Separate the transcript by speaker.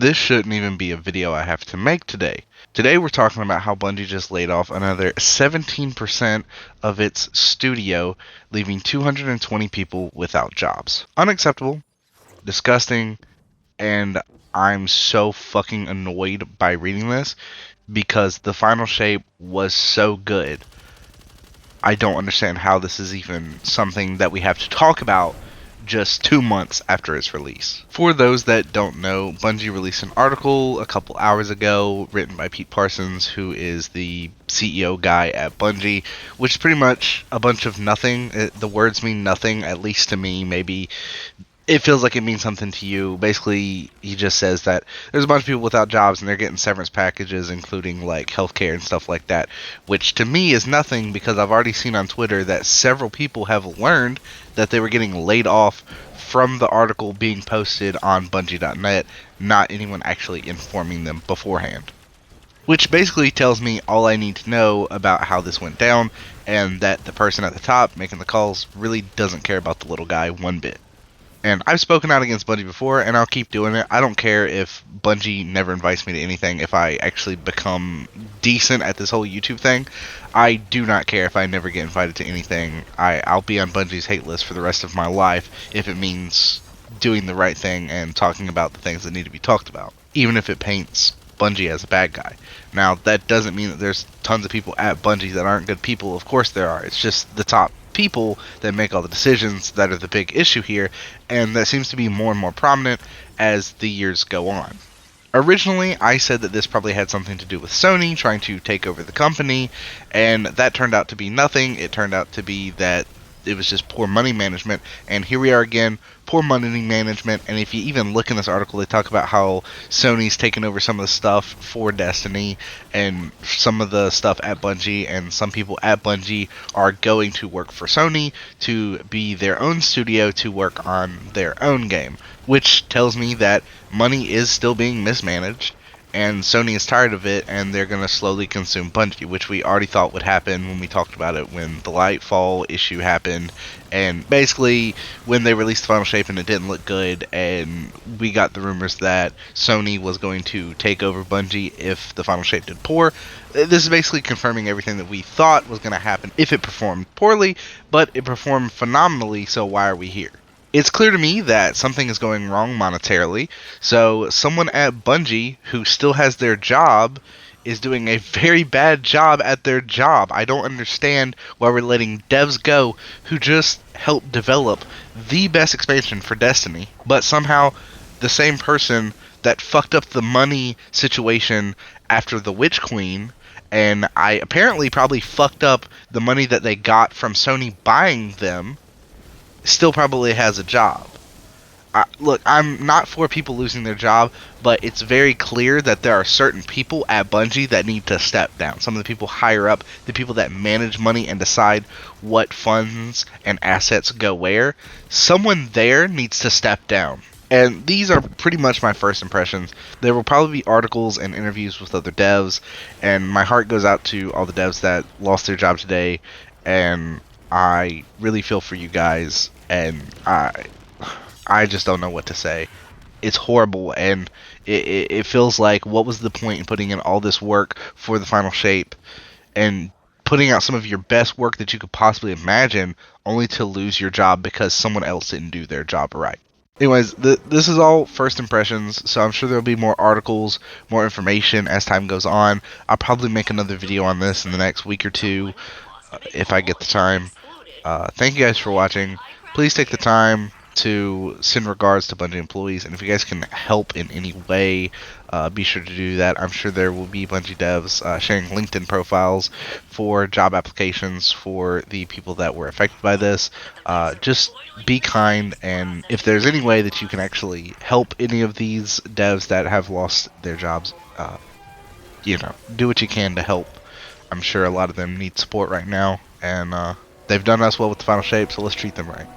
Speaker 1: This shouldn't even be a video I have to make today. Today we're talking about how Bungie just laid off another 17% of its studio, leaving 220 people without jobs. Unacceptable, disgusting, and I'm so fucking annoyed by reading this because the final shape was so good. I don't understand how this is even something that we have to talk about just 2 months after its release. For those that don't know, Bungie released an article a couple hours ago written by Pete Parsons, who is the CEO guy at Bungie, which is pretty much a bunch of nothing. The words mean nothing, at least to me. Maybe it feels like it means something to you. Basically, he just says that there's a bunch of people without jobs and they're getting severance packages, including like healthcare and stuff like that, which to me is nothing because I've already seen on Twitter that several people have learned that they were getting laid off from the article being posted on Bungie.net, not anyone actually informing them beforehand. Which basically tells me all I need to know about how this went down, and that the person at the top making the calls really doesn't care about the little guy one bit. And I've spoken out against Bungie before, and I'll keep doing it. I don't care if Bungie never invites me to anything. If I actually become decent at this whole YouTube thing, I do not care if I never get invited to anything. I'll be on Bungie's hate list for the rest of my life if it means doing the right thing and talking about the things that need to be talked about, even if it paints Bungie as a bad guy. Now, that doesn't mean that there's tons of people at Bungie that aren't good people. Of course there are. It's just the top people that make all the decisions that are the big issue here, and that seems to be more and more prominent as the years go on. Originally, I said that this probably had something to do with Sony trying to take over the company, and that turned out to be nothing. It turned out to be that it was just poor money management, and here we are again, poor money management. And if you even look in this article, they talk about how Sony's taken over some of the stuff for Destiny and some of the stuff at Bungie, and some people at Bungie are going to work for Sony to be their own studio to work on their own game, which tells me that money is still being mismanaged, and Sony is tired of it, and they're going to slowly consume Bungie, which we already thought would happen when we talked about it when the Lightfall issue happened, and basically when they released the final shape and it didn't look good, and we got the rumors that Sony was going to take over Bungie if the final shape did poor. This is basically confirming everything that we thought was going to happen if it performed poorly, but it performed phenomenally, so why are we here? It's clear to me that something is going wrong monetarily, so someone at Bungie who still has their job is doing a very bad job at their job. I don't understand why we're letting devs go who just helped develop the best expansion for Destiny, but somehow the same person that fucked up the money situation after the Witch Queen, and I apparently probably fucked up the money that they got from Sony buying them, still probably has a job. Look, I'm not for people losing their job, but it's very clear that there are certain people at Bungie that need to step down. Some of the people higher up, the people that manage money and decide what funds and assets go where, someone there needs to step down. And these are pretty much my first impressions. There will probably be articles and interviews with other devs, and my heart goes out to all the devs that lost their job today, and I really feel for you guys, and I just don't know what to say. It's horrible, and it feels like, what was the point in putting in all this work for the final shape and putting out some of your best work that you could possibly imagine, only to lose your job because someone else didn't do their job right? Anyways, this is all first impressions, so I'm sure there'll be more articles, more information as time goes on. I'll probably make another video on this in the next week or two, if I get the time. Thank you guys for watching. Please take the time to send regards to Bungie employees, and if you guys can help in any way, be sure to do that. I'm sure there will be Bungie devs sharing LinkedIn profiles for job applications for the people that were affected by this. Just be kind, and if there's any way that you can actually help any of these devs that have lost their jobs, do what you can to help. I'm sure a lot of them need support right now, and they've done us well with the final shape, so let's treat them right.